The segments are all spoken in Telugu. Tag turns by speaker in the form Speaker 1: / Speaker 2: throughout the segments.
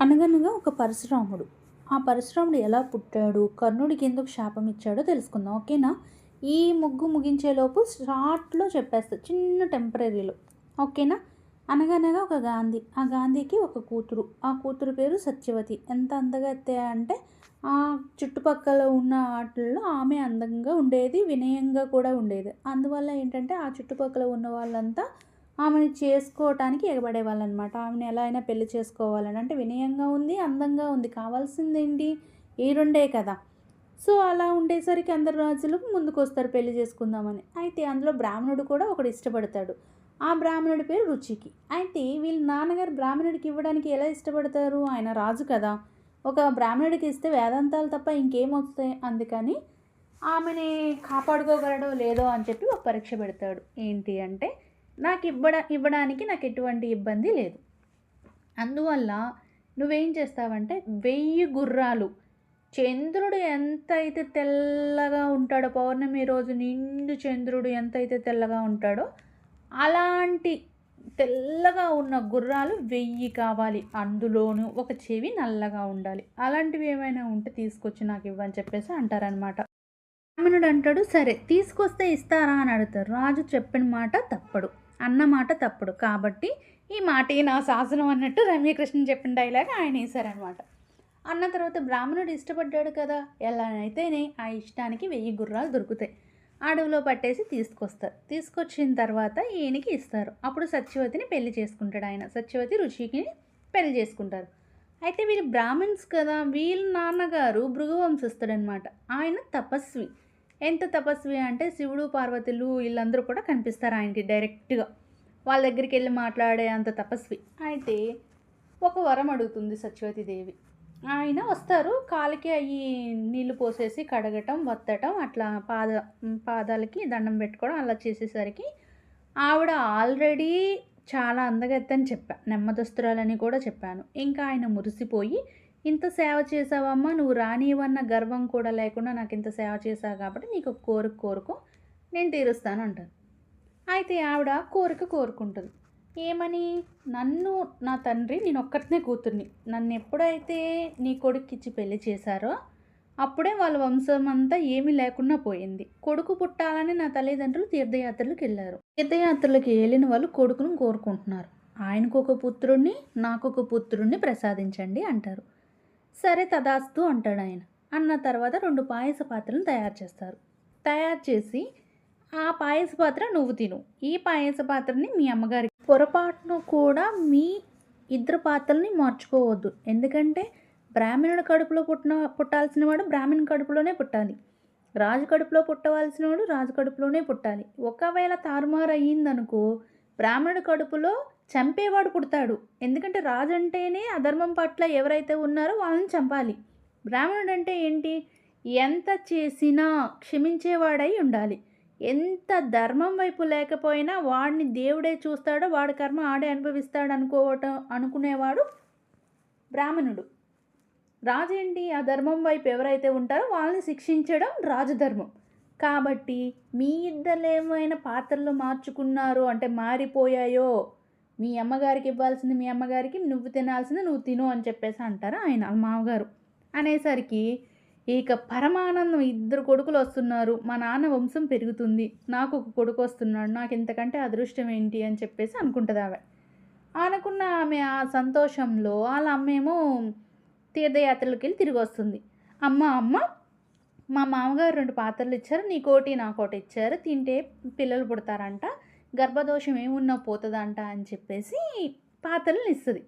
Speaker 1: అనగనగా ఒక పరశురాముడు. ఆ పరశురాముడు ఎలా పుట్టాడు? కర్ణుడికి ఎందుకు శాపం ఇచ్చాడో తెలుసుకుందాం. ఓకేనా? ఈ ముగ్గు ముగించేలోపు స్టార్ట్‌లో చెప్పేస్తా. చిన్న టెంపరరీలో. ఓకేనా? అనగనగా ఒక గాంధీ. ఆ గాంధీకి ఒక కూతురు. ఆ కూతురు పేరు సత్యవతి. ఎంత అందగత్తె అంటే ఆ చుట్టుపక్కల ఉన్న ఆటల్లో ఆమె అందంగా ఉండేది. వినయంగా కూడా ఉండేది. అందువల్ల ఏంటంటే ఆ చుట్టుపక్కల ఉన్న వాళ్ళంతా ఆమెని చేసుకోవటానికి ఎగబడేవాళ్ళనమాట. ఆమెని ఎలా అయినా పెళ్లి చేసుకోవాలని. అంటే వినయంగా ఉంది, అందంగా ఉంది. కావాల్సిందేంటి? ఈ రెండే కదా! సో, అలా ఉండేసరికి అందరు రాజులు ముందుకొస్తారు పెళ్లి చేసుకుందామని. అయితే అందులో బ్రాహ్మణుడు కూడా ఒకడు ఇష్టపడతాడు. ఆ బ్రాహ్మణుడి పేరు రుచికి. అయితే వీళ్ళ నాన్నగారు బ్రాహ్మణుడికి ఇవ్వడానికి ఎలా ఇష్టపడతారు? ఆయన రాజు కదా! ఒక బ్రాహ్మణుడికి ఇస్తే వేదాంతాలు తప్ప ఇంకేమొస్తాయి? అందుకని ఆమెని కాపాడుకోగలడో లేదో అని చెప్పి ఒక పరీక్ష పెడతాడు. ఏంటి అంటే నాకు ఇవ్వడానికి నాకు ఎటువంటి ఇబ్బంది లేదు. అందువల్ల నువ్వేం చేస్తావంటే 1000 గుర్రాలు, చంద్రుడు ఎంతైతే తెల్లగా ఉంటాడో, పౌర్ణమి రోజు నిండు చంద్రుడు ఎంతైతే తెల్లగా ఉంటాడో అలాంటి తెల్లగా ఉన్న గుర్రాలు 1000 కావాలి. అందులోనూ ఒక చెవి నల్లగా ఉండాలి. అలాంటివి ఏమైనా ఉంటే తీసుకొచ్చి నాకు ఇవ్వని చెప్పేసి అంటారనమాట. బ్రాహ్మణుడు అంటాడు, సరే తీసుకొస్తే ఇస్తారా అని అడుగుతారు. రాజు చెప్పిన మాట తప్పడు, అన్న మాట తప్పడు. కాబట్టి ఈ మాటే నా శాసనం అన్నట్టు రమ్యకృష్ణ చెప్పిన డైలాగ్ ఆయన వేశారనమాట. అన్న తర్వాత బ్రాహ్మణుడు ఇష్టపడ్డాడు కదా, ఎలానైతేనే ఆ ఇష్టానికి 1000 గుర్రాలు దొరుకుతాయి. అడవిలో పట్టేసి తీసుకొస్తారు. తీసుకొచ్చిన తర్వాత ఈయనకి ఇస్తారు. అప్పుడు సత్యవతిని పెళ్లి చేసుకుంటాడు ఆయన. సత్యవతి ఋషికి పెళ్లి చేసుకుంటారు. అయితే వీళ్ళు బ్రాహ్మణ్స్ కదా, వీళ్ళ నాన్నగారు భృగు వంశస్థుడనమాట. ఆయన తపస్వి. ఎంత తపస్వి అంటే శివుడు పార్వతులు వీళ్ళందరూ కూడా కనిపిస్తారు ఆయనకి డైరెక్ట్గా. వాళ్ళ దగ్గరికి వెళ్ళి మాట్లాడే అంత తపస్వి. అయితే ఒక వరం అడుగుతుంది సత్యవతీదేవి. ఆయన వస్తారు, కాలికి అవి నీళ్లు పోసేసి కడగటం, వత్తటం, అట్లా పాదాలకి దండం పెట్టుకోవడం అలా చేసేసరికి ఆవిడ ఆల్రెడీ చాలా అందగత్తని చెప్పా, నెమ్మదస్తురాలని కూడా చెప్పాను. ఇంకా ఆయన మురిసిపోయి, ఇంత సేవ చేసావమ్మా, నువ్వు రానివన్న గర్వం కూడా లేకుండా నాకు ఇంత సేవ చేసావు కాబట్టి నీకు ఒక కోరిక కోరుకో, నేను తీరుస్తాను అంటాను. అయితే ఆవిడ కోరిక కోరుకుంటుంది. ఏమని? నన్ను నా తండ్రి, నేను ఒక్కటినే కూతుర్ని, నన్ను ఎప్పుడైతే నీ కొడుక్కిచ్చి పెళ్లి చేశారో అప్పుడే వాళ్ళ వంశం అంతా ఏమీ లేకుండా పోయింది. కొడుకు పుట్టాలని నా తల్లిదండ్రులు తీర్థయాత్రలకు వెళ్ళారు. తీర్థయాత్రలకు వెళ్ళిన వాళ్ళు కొడుకును కోరుకుంటున్నారు. ఆయనకు ఒక పుత్రుణ్ణి, నాకు ఒక పుత్రుణ్ణి ప్రసాదించండి అంటారు. సరే తదాస్తు అంటాడు ఆయన. అన్న తర్వాత 2 పాయస పాత్రలను తయారు చేస్తారు. తయారు చేసి ఆ పాయస పాత్ర నువ్వు తిను, ఈ పాయస పాత్రని మీ అమ్మగారికి. పొరపాటును కూడా మీ ఇద్దరు పాత్రల్ని మార్చుకోవద్దు. ఎందుకంటే బ్రాహ్మణుడి కడుపులో పుట్టాల్సిన వాడు బ్రాహ్మణుని కడుపులోనే పుట్టాలి. రాజు కడుపులో పుట్టవలసిన వాడు రాజు కడుపులోనే పుట్టాలి. ఒకవేళ తారుమారు అయ్యిందనుకో బ్రాహ్మణుడి కడుపులో చంపేవాడు పుడతాడు. ఎందుకంటే రాజు అంటేనే అధర్మం పట్ల ఎవరైతే ఉన్నారో వాళ్ళని చంపాలి. బ్రాహ్మణుడు అంటే ఏంటి? ఎంత చేసినా క్షమించేవాడై ఉండాలి. ఎంత ధర్మం వైపు లేకపోయినా వాడిని దేవుడే చూస్తాడో, వాడి కర్మ ఆడే అనుభవిస్తాడు అనుకునేవాడు బ్రాహ్మణుడు. రాజు ఏంటి? ఆ ధర్మం వైపు ఎవరైతే ఉంటారో వాళ్ళని శిక్షించడం రాజధర్మం. కాబట్టి మీ ఇద్దరు ఏమైనా పాత్రలు మార్చుకున్నారు అంటే మారిపోయాయో, మీ అమ్మగారికి ఇవ్వాల్సింది మీ అమ్మగారికి, నువ్వు తినాల్సింది నువ్వు తిను అని చెప్పేసి అంటారు ఆయన మామగారు. అనేసరికి ఇక పరమానందం, ఇద్దరు కొడుకులు వస్తున్నారు, మా నాన్న వంశం పెరుగుతుంది, నాకు ఒక కొడుకు వస్తున్నాడు, నాకు ఇంతకంటే అదృష్టం ఏంటి అని చెప్పేసి అనుకుంటుంది ఆమె. అనుకున్న ఆమె ఆ సంతోషంలో వాళ్ళ అమ్మేమో తీర్థయాత్రలకు వెళ్ళి తిరిగి వస్తుంది. అమ్మ మా మామగారు 2 పాత్రలు ఇచ్చారు, నీకోటి నాకోటి ఇచ్చారు, తింటే పిల్లలు పుడతారంట, గర్భదోషం ఏమున్నా పోతుందంట అని చెప్పేసి పాత్రలను ఇస్తుంది.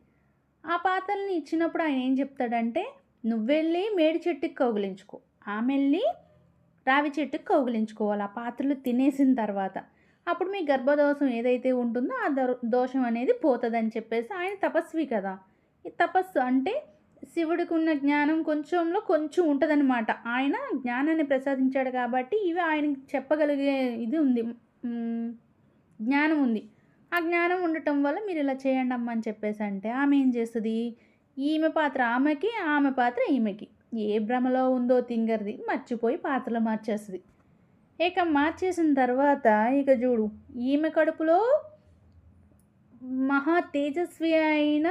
Speaker 1: ఆ పాత్రలని ఇచ్చినప్పుడు ఆయన ఏం చెప్తాడంటే, నువ్వెళ్ళి మేడి చెట్టుకి కౌగిలించుకో, ఆమె వెళ్ళి రావి చెట్టుకి కౌగిలించుకోవాలి ఆ పాత్రలు తినేసిన తర్వాత. అప్పుడు మీ గర్భదోషం ఏదైతే ఉంటుందో ఆ దోషం అనేది పోతుందని చెప్పేసి. ఆయన తపస్వి కదా, ఈ తపస్సు అంటే శివుడికి ఉన్న జ్ఞానం కొంచెంలో కొంచెం ఉంటుందన్నమాట. ఆయన జ్ఞానాన్ని ప్రసాదించాడు కాబట్టి ఇవి ఆయనకి చెప్పగలిగే ఇది ఉంది, జ్ఞానం ఉంది. ఆ జ్ఞానం ఉండటం వల్ల మీరు ఇలా చేయండి అమ్మ అని చెప్పేసి అంటే ఆమె ఏం చేస్తుంది? ఈమె పాత్ర ఆమెకి, ఆమె పాత్ర ఈమెకి. ఏ భ్రమలో ఉందో తింగర్ది, మర్చిపోయి పాత్రలు మార్చేస్తుంది. ఇక మార్చేసిన తర్వాత ఇక చూడు, ఈమె కడుపులో మహా తేజస్వి అయిన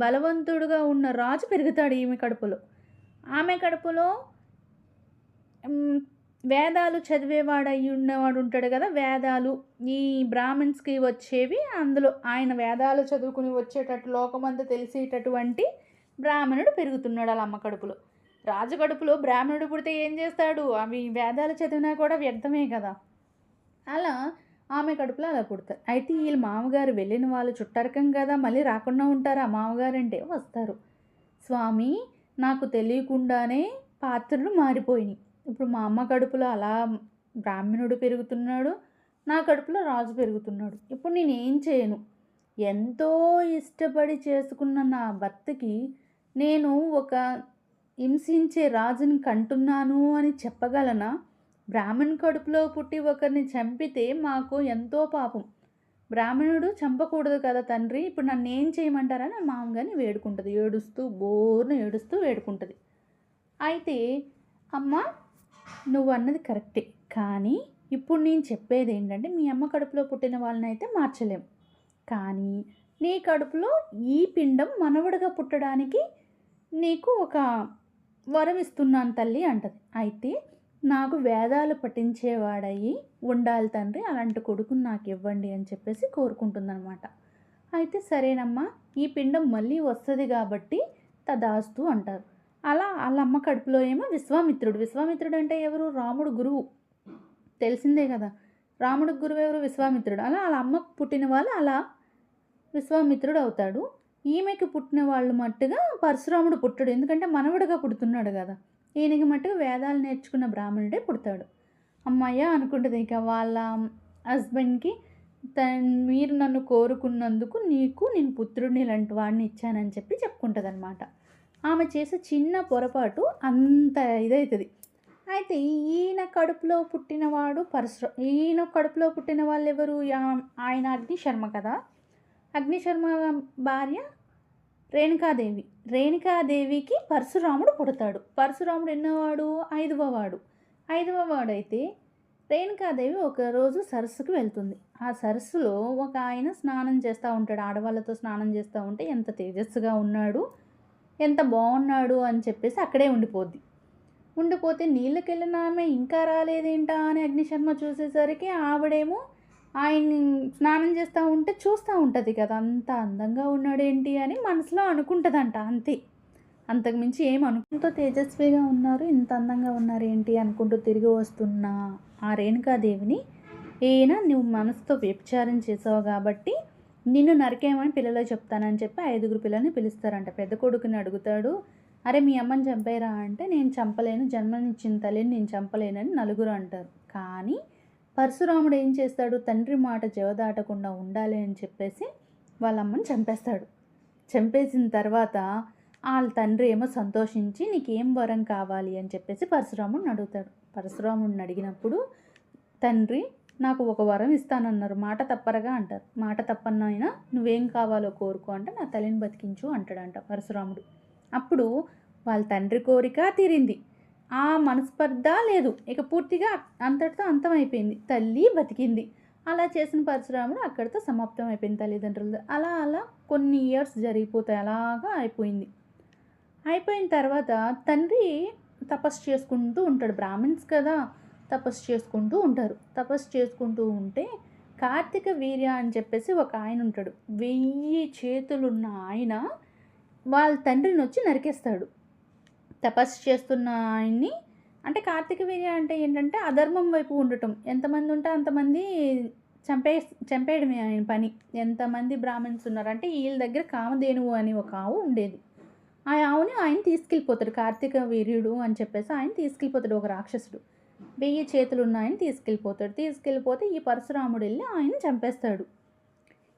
Speaker 1: బలవంతుడుగా ఉన్న రాజు పెరుగుతాడు ఈమె కడుపులో. ఆమె కడుపులో వేదాలు చదివేవాడు అయ్యి ఉన్నవాడు ఉంటాడు కదా, వేదాలు ఈ బ్రాహ్మిన్స్కి వచ్చేవి, అందులో ఆయన వేదాలు చదువుకుని వచ్చేటట్టు లోకమంతా తెలిసేటటువంటి బ్రాహ్మణుడు పెరుగుతున్నాడు వాళ్ళ అమ్మ కడుపులో. రాజు కడుపులో బ్రాహ్మణుడు పుడితే ఏం చేస్తాడు, అవి వేదాలు చదివినా కూడా వ్యర్థమే కదా. అలా ఆమె కడుపులో అలా పుడతారు. అయితే వీళ్ళు మామగారు వెళ్ళిన వాళ్ళు చుట్టరకం కదా, మళ్ళీ రాకుండా ఉంటారా మామగారంటే? వస్తారు. స్వామి నాకు తెలియకుండానే పాత్రలు మారిపోయినాయి. ఇప్పుడు మా అమ్మ కడుపులో అలా బ్రాహ్మణుడు పెరుగుతున్నాడు, నా కడుపులో రాజు పెరుగుతున్నాడు. ఇప్పుడు నేను ఏం చేయను? ఎంతో ఇష్టపడి చేసుకున్న నా భర్తకి నేను ఒక హింసించే రాజుని కంటున్నాను అని చెప్పగలనా? బ్రాహ్మణ్ కడుపులో పుట్టి ఒకరిని చంపితే మాకు ఎంతో పాపం. బ్రాహ్మణుడు చంపకూడదు కదా తండ్రి, ఇప్పుడు నన్ను ఏం చేయమంటారని మామగారిని వేడుకుంటుంది. ఏడుస్తూ బోర్ను ఏడుస్తూ వేడుకుంటుంది. అయితే అమ్మ నువ్వు అన్నది కరెక్టే, కానీ ఇప్పుడు నేను చెప్పేది ఏంటంటే మీ అమ్మ కడుపులో పుట్టిన వాళ్ళని అయితే మార్చలేం, కానీ నీ కడుపులో ఈ పిండం మనవడుగా పుట్టడానికి నీకు ఒక వరం ఇస్తున్నాను తల్లి అంటది. అయితే నాకు వేదాలు పఠించేవాడయ్యి ఉండాలి తండ్రి, అలాంటి కొడుకుని నాకు ఇవ్వండి అని చెప్పేసి కోరుకుంటుందన్నమాట. అయితే సరేనమ్మా, ఈ పిండం మళ్ళీ వస్తుంది కాబట్టి తదాస్తు అంటారు. అలా వాళ్ళ అమ్మ కడుపులో ఏమో విశ్వామిత్రుడు. విశ్వామిత్రుడు అంటే ఎవరు? రాముడు గురువు, తెలిసిందే కదా. రాముడు గురువు ఎవరు? విశ్వామిత్రుడు. అలా వాళ్ళ అమ్మకు పుట్టిన వాళ్ళు అలా విశ్వామిత్రుడు అవుతాడు. ఈమెకి పుట్టిన వాళ్ళు మట్టుగా పరశురాముడు పుట్టడు, ఎందుకంటే మనవడుగా పుడుతున్నాడు కదా. ఈయనకి మట్టుగా వేదాలు నేర్చుకున్న బ్రాహ్మణుడే పుడతాడు. అమ్మాయ్య అనుకుంటుంది ఇక వాళ్ళ హస్బెండ్కి, మీరు నన్ను కోరుకున్నందుకు నీకు నేను పుత్రుడిని ఇలాంటి వాడిని ఇచ్చానని చెప్పి చెప్పుకుంటుంది అనమాట. ఆమె చేసే చిన్న పొరపాటు అంత ఇదవుతుంది. అయితే ఈయన కడుపులో పుట్టినవాడు ఈయన కడుపులో పుట్టిన వాళ్ళు ఎవరు? ఆయన అగ్నిశర్మ కదా. అగ్నిశర్మ భార్య రేణుకాదేవి. రేణుకాదేవికి పరశురాముడు పుడతాడు. పరశురాముడు ఎన్నోవాడు? 5వ వాడు. 5వ వాడైతే రేణుకాదేవి ఒకరోజు సరస్సుకు వెళ్తుంది. ఆ సరస్సులో ఒక ఆయన స్నానం చేస్తూ ఉంటాడు, ఆడవాళ్ళతో స్నానం చేస్తూ ఉంటే ఎంత తేజస్సుగా ఉన్నాడు, ఎంత బాగున్నాడు అని చెప్పేసి అక్కడే ఉండిపోతే నీళ్ళకి వెళ్ళిన ఆమె ఇంకా రాలేదేంటా అని అగ్నిశర్మ చూసేసరికి ఆవిడేమో ఆయన్ని స్నానం చేస్తూ ఉంటే చూస్తూ ఉంటుంది కదా, అంత అందంగా ఉన్నాడేంటి అని మనసులో అనుకుంటుందంట. అంతే, అంతకుమించి ఎంతో తేజస్విగా ఉన్నారు, ఇంత అందంగా ఉన్నారు ఏంటి అనుకుంటూ తిరిగి వస్తున్న ఆ రేణుకాదేవిని ఈయన నువ్వు మనసుతో వ్యభిచారం చేసావు కాబట్టి నిన్ను నరికేమని పిల్లలు చెప్తానని చెప్పి 5గురు పిల్లల్ని పిలుస్తారంట. పెద్ద కొడుకుని అడుగుతాడు, అరే మీ అమ్మని చంపేరా అంటే, నేను చంపలేను, జన్మనిచ్చిన తల్లిని నేను చంపలేనని నలుగురు అంటారు. కానీ పరశురాముడు ఏం చేస్తాడు? తండ్రి మాట జవదాటకుండా ఉండాలి అని చెప్పేసి వాళ్ళ అమ్మని చంపేస్తాడు. చంపేసిన తర్వాత వాళ్ళ తండ్రి ఏమో సంతోషించి నీకేం వరం కావాలి అని చెప్పేసి పరశురాముడిని అడుగుతాడు. పరశురాముడిని అడిగినప్పుడు తండ్రి నాకు ఒక వరం ఇస్తానన్నారు, మాట తప్పరగా అంటారు. మాట తప్పనైనా నువ్వేం కావాలో కోరుకో అంటే నా తల్లిని బతికించు అంటాడంట పరశురాముడు. అప్పుడు వాళ్ళ తండ్రి కోరిక తీరింది, ఆ మనస్పర్ధ లేదు, ఇక పూర్తిగా అంతటితో అంతమైపోయింది, తల్లి బతికింది. అలా చేసిన పరశురాముడు అక్కడితో సమాప్తం అయిపోయింది తల్లిదండ్రులతో. అలా అలా కొన్ని ఇయర్స్ జరిగిపోతాయి, అలాగా అయిపోయిన తర్వాత తండ్రి తపస్సు చేసుకుంటూ ఉంటాడు. బ్రాహ్మిన్స్ కదా, తపస్సు చేసుకుంటూ ఉంటారు. తపస్సు చేసుకుంటూ ఉంటే కార్తీక వీర్య అని చెప్పేసి ఒక ఆయన ఉంటాడు. 1000 చేతులున్న ఆయన వాళ్ళ తండ్రిని వచ్చి నరికేస్తాడు. తపస్సు చేస్తున్న ఆయన్ని, అంటే వీర్య అంటే ఏంటంటే అధర్మం వైపు ఉండటం, ఎంతమంది ఉంటే అంతమంది చంపేయడమే ఆయన పని. ఎంతమంది బ్రాహ్మణ్స్ ఉన్నారంటే వీళ్ళ దగ్గర కామధేనువు అని ఒక ఆవు ఉండేది. ఆ ఆవుని ఆయన తీసుకెళ్ళిపోతాడు, కార్తీక వీర్యుడు అని చెప్పేసి ఆయన తీసుకెళ్ళిపోతాడు. ఒక రాక్షసుడు 1000 చేతులు ఉన్న ఆయన తీసుకెళ్ళిపోతే ఈ పరశురాముడు వెళ్ళి ఆయన చంపేస్తాడు.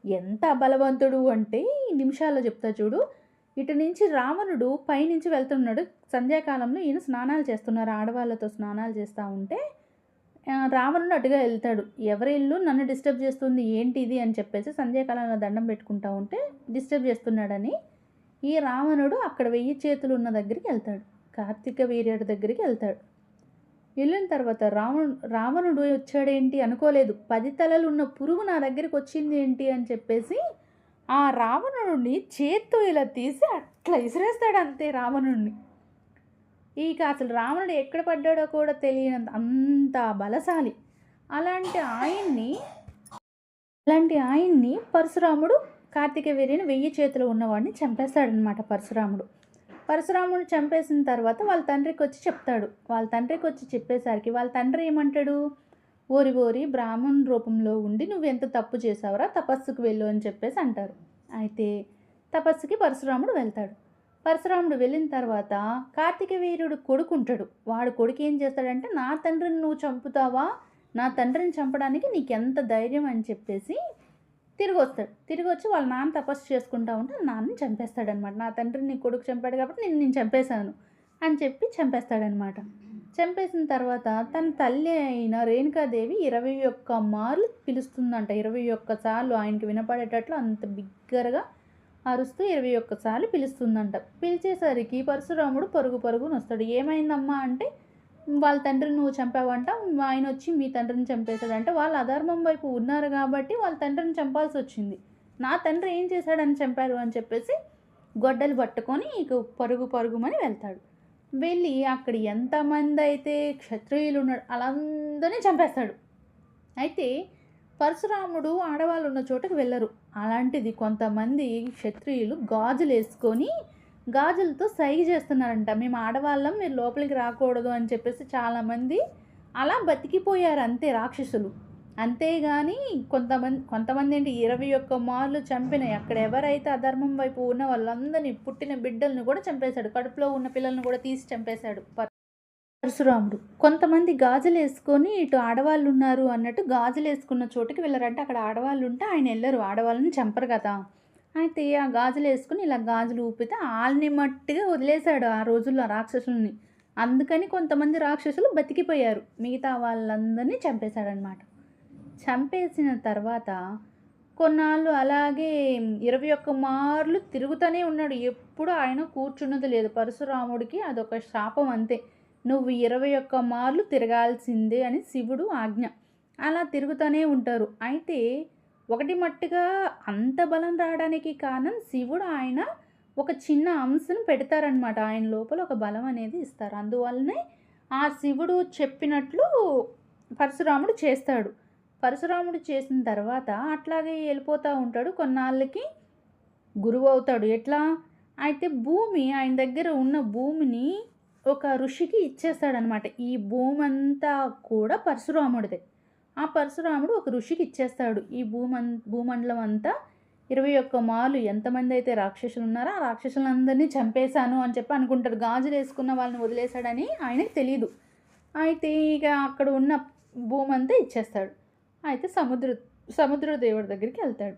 Speaker 1: ఎంత బలవంతుడు అంటే ఈ నిమిషాల్లో చెప్తా చూడు. ఇటు నుంచి రావణుడు పైనుంచి వెళ్తున్నాడు, సంధ్యాకాలంలో ఈయన స్నానాలు చేస్తున్నారు, ఆడవాళ్ళతో స్నానాలు చేస్తూ ఉంటే రావణుడు అటుగా వెళ్తాడు. ఎవరి ఇల్లు నన్ను డిస్టర్బ్ చేస్తుంది ఏంటి ఇది అని చెప్పేసి సంధ్యాకాలంలో దండం పెట్టుకుంటూ ఉంటే డిస్టర్బ్ చేస్తున్నాడని ఈ రావణుడు అక్కడ 1000 చేతులు ఉన్న దగ్గరికి వెళ్తాడు, కార్తీక వీర్యుడి దగ్గరికి వెళ్తాడు. వెళ్ళిన తర్వాత రావణుడు వచ్చాడేంటి అనుకోలేదు, 10 తలలు ఉన్న పురుగు నా దగ్గరికి వచ్చింది ఏంటి అని చెప్పేసి ఆ రావణుడిని చేత్తో ఇలా తీసి అట్లా ఇసిరేస్తాడు అంతే రావణుడిని. ఇక అసలు రావణుడు ఎక్కడ పడ్డాడో కూడా తెలియనంత అంత బలశాలి. అలాంటి ఆయన్ని పరశురాముడు కార్తికేయుని 1000 చేతులు ఉన్నవాడిని చంపేస్తాడనమాట. పరశురాముడు చంపేసిన తర్వాత వాళ్ళ తండ్రికి వచ్చి చెప్తాడు. వాళ్ళ తండ్రికి వచ్చి చెప్పేసరికి వాళ్ళ తండ్రి ఏమంటాడు, ఓరి ఓరి బ్రాహ్మణ రూపంలో ఉండి నువ్వెంత తప్పు చేసావురా, తపస్సుకు వెళ్ళు అని చెప్పేసి అంటారు. అయితే తపస్సుకి పరశురాముడు వెళ్తాడు. పరశురాముడు వెళ్ళిన తర్వాత కార్తికేయుడు కొడుకు ఉంటాడు. వాడు కొడుకు ఏం చేస్తాడంటే, నా తండ్రిని నువ్వు చంపుతావా, నా తండ్రిని చంపడానికి నీకెంత ధైర్యం అని చెప్పేసి తిరిగి వస్తాడు. తిరిగి వచ్చి వాళ్ళ నాన్న తపస్సు చేసుకుంటా ఉంటే నాన్నని చంపేస్తాడనమాట. నా తండ్రిని నీ కొడుకు చంపాడు కాబట్టి నేను చంపేశాను అని చెప్పి చంపేస్తాడనమాట. చంపేసిన తర్వాత తన తల్లి అయిన రేణుకాదేవి 21 మార్లు పిలుస్తుందంట. 21 సార్లు ఆయనకి వినపడేటట్లు అంత బిగ్గరగా అరుస్తూ 21 సార్లు పిలుస్తుందంట. పిలిచేసరికి పరశురాముడు పరుగున వస్తాడు. ఏమైందమ్మా అంటే, వాళ్ళ తండ్రిని నువ్వు చంపావంట, ఆయన వచ్చి మీ తండ్రిని చంపేశాడంటే, వాళ్ళు అధర్మం వైపు ఉన్నారు కాబట్టి వాళ్ళ తండ్రిని చంపాల్సి వచ్చింది. నా తండ్రి ఏం చేశాడని చంపారు అని చెప్పేసి గొడ్డలు పట్టుకొని ఇక పరుగుమని వెళ్తాడు. వెళ్ళి అక్కడ ఎంతమంది అయితే క్షత్రియులు ఉన్నాడు వాళ్ళందరినీ చంపేస్తాడు. అయితే పరశురాముడు ఆడవాళ్ళు ఉన్న చోటకు వెళ్ళరు. అలాంటిది కొంతమంది క్షత్రియులు గాజులు వేసుకొని గాజులతో సైగ చేస్తున్నారంట, మేము ఆడవాళ్ళం, మీరు లోపలికి రాకూడదు అని చెప్పేసి చాలామంది అలా బతికిపోయారు అంతే రాక్షసులు. అంతేగాని కొంతమంది ఏంటి 21 మార్లు చంపిన అక్కడ ఎవరైతే అధర్మం వైపు ఉన్న వాళ్ళందరినీ, పుట్టిన బిడ్డలను కూడా చంపేశాడు. కడుపులో ఉన్న పిల్లలను కూడా తీసి చంపేశాడు పరశురాముడు. కొంతమంది గాజులు వేసుకొని ఇటు ఆడవాళ్ళు ఉన్నారు అన్నట్టు గాజులు వేసుకున్న చోటుకి వెళ్ళారంటే, అక్కడ ఆడవాళ్ళు ఉంటే ఆయన వెళ్ళరు, ఆడవాళ్ళని చంపరు కదా. అయితే ఆ గాజులు వేసుకుని ఇలా గాజులు ఊపితే వాళ్ళని మట్టిగా వదిలేశాడు ఆ రోజుల్లో రాక్షసుల్ని. అందుకని కొంతమంది రాక్షసులు బతికిపోయారు, మిగతా వాళ్ళందరినీ చంపేశాడనమాట. చంపేసిన తర్వాత కొన్నాళ్ళు అలాగే 21 మార్లు తిరుగుతూనే ఉన్నాడు. ఎప్పుడు ఆయన కూర్చున్నది లేదు. పరశురాముడికి అదొక శాపం అంతే, నువ్వు 21 మార్లు తిరగాల్సిందే అని శివుడు ఆజ్ఞ. అలా తిరుగుతూనే ఉంటారు. అయితే ఒకటి మట్టుగా అంత బలం రావడానికి కారణం శివుడు ఆయన ఒక చిన్న అంశను పెడతారనమాట. ఆయన లోపల ఒక బలం అనేది ఇస్తారు. అందువల్లనే ఆ శివుడు చెప్పినట్లు పరశురాముడు చేస్తాడు. పరశురాముడు చేసిన తర్వాత అట్లాగే వెళ్ళిపోతూ ఉంటాడు. కొన్నాళ్ళకి గురువు అవుతాడు. ఎట్లా అయితే భూమి, ఆయన దగ్గర ఉన్న భూమిని ఒక ఋషికి ఇచ్చేస్తాడనమాట. ఈ భూమి అంతా కూడా పరశురాముడిదే. ఆ పరశురాముడు ఒక ఋషికి ఇచ్చేస్తాడు. ఈ భూమండలం అంతా 21 మార్లు ఎంతమంది అయితే రాక్షసులు ఉన్నారో ఆ రాక్షసులందరినీ చంపేశాను అని చెప్పి అనుకుంటారు. గాజులు వేసుకున్న వాళ్ళని వదిలేశాడని ఆయనకు తెలీదు. అయితే ఇక అక్కడ ఉన్న భూమి అంతా ఇచ్చేస్తాడు. అయితే సముద్రదేవుడి దగ్గరికి వెళ్తాడు.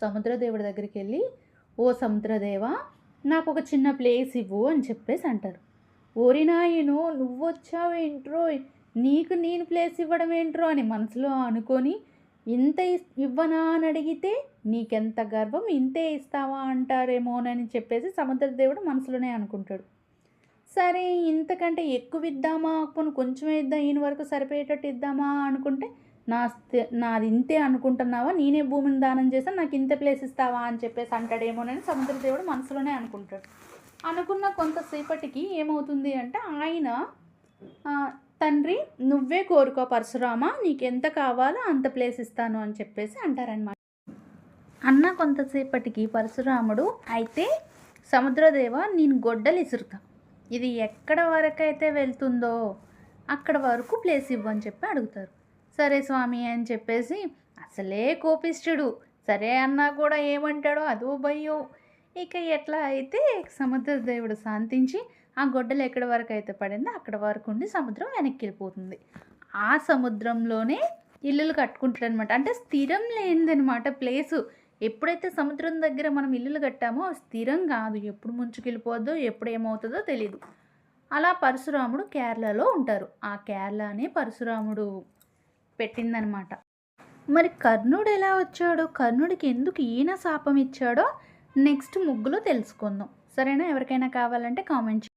Speaker 1: సముద్రదేవుడి దగ్గరికి వెళ్ళి, ఓ సముద్రదేవా, నాకు ఒక చిన్న ప్లేస్ ఇవ్వు అని చెప్పేసి అంటారు. ఓరి నాయను, నువ్వు వచ్చావేంట్రో, నీకు నేను ప్లేస్ ఇవ్వడం ఏంట్రో అని మనసులో అనుకొని, ఇంత ఇవ్వనా అని అడిగితే నీకెంత గర్వం, ఇంతే ఇస్తావా అంటారేమోనని చెప్పేసి సముద్రదేవుడు మనసులోనే అనుకుంటాడు. సరే ఇంతకంటే ఎక్కువ ఇద్దామా, కొంచెం ఇద్దాం, ఈయన వరకు సరిపోయేటట్టు ఇద్దామా అనుకుంటే, నాది ఇంతే అనుకుంటున్నావా, నేనే భూమిని దానం చేశాను, నాకు ఇంత ప్లేస్ ఇస్తావా అని చెప్పేసి అంటాడేమోనని సముద్రదేవుడు మనసులోనే అనుకుంటాడు. అనుకున్న కొంతసేపటికి ఏమవుతుంది అంటే, ఆయన తండ్రి నువ్వే కోరుకో పరశురామ, నీకెంత కావాలో అంత ప్లేస్ ఇస్తాను అని చెప్పేసి అంటారనమాట. అన్న కొంతసేపటికి పరశురాముడు, అయితే సముద్రదేవ, నేను గొడ్డలు ఇసురుతా, ఇది ఎక్కడ వరకు అయితే వెళ్తుందో అక్కడ వరకు ప్లేస్ ఇవ్వని చెప్పి అడుగుతారు. సరే స్వామి అని చెప్పేసి, అసలే కోపిష్ఠుడు, సరే అన్నా కూడా ఏమంటాడో అదో భయం. ఇక ఎట్లా అయితే సముద్రదేవుడు శాంతించి ఆ గొడ్డలు ఎక్కడి వరకు అయితే పడిందో అక్కడ వరకు ఉండి సముద్రం వెనక్కి వెళ్ళిపోతుంది. ఆ సముద్రంలోనే ఇల్లులు కట్టుకుంటాడు అనమాట. అంటే స్థిరం లేనిదనమాట ప్లేసు. ఎప్పుడైతే సముద్రం దగ్గర మనం ఇల్లులు కట్టామో స్థిరం కాదు, ఎప్పుడు ముంచుకెళ్ళిపోద్దో ఎప్పుడు ఏమవుతుందో తెలీదు. అలా పరశురాముడు కేరళలో ఉంటారు. ఆ కేరళనే పరశురాముడు పెట్టిందనమాట. మరి కర్ణుడు ఎలా వచ్చాడో, కర్ణుడికి ఎందుకు ఈయన శాపం ఇచ్చాడో నెక్స్ట్ ముగ్గులో తెలుసుకుందాం. సరేనా? ఎవరికైనా కావాలంటే కామెంట్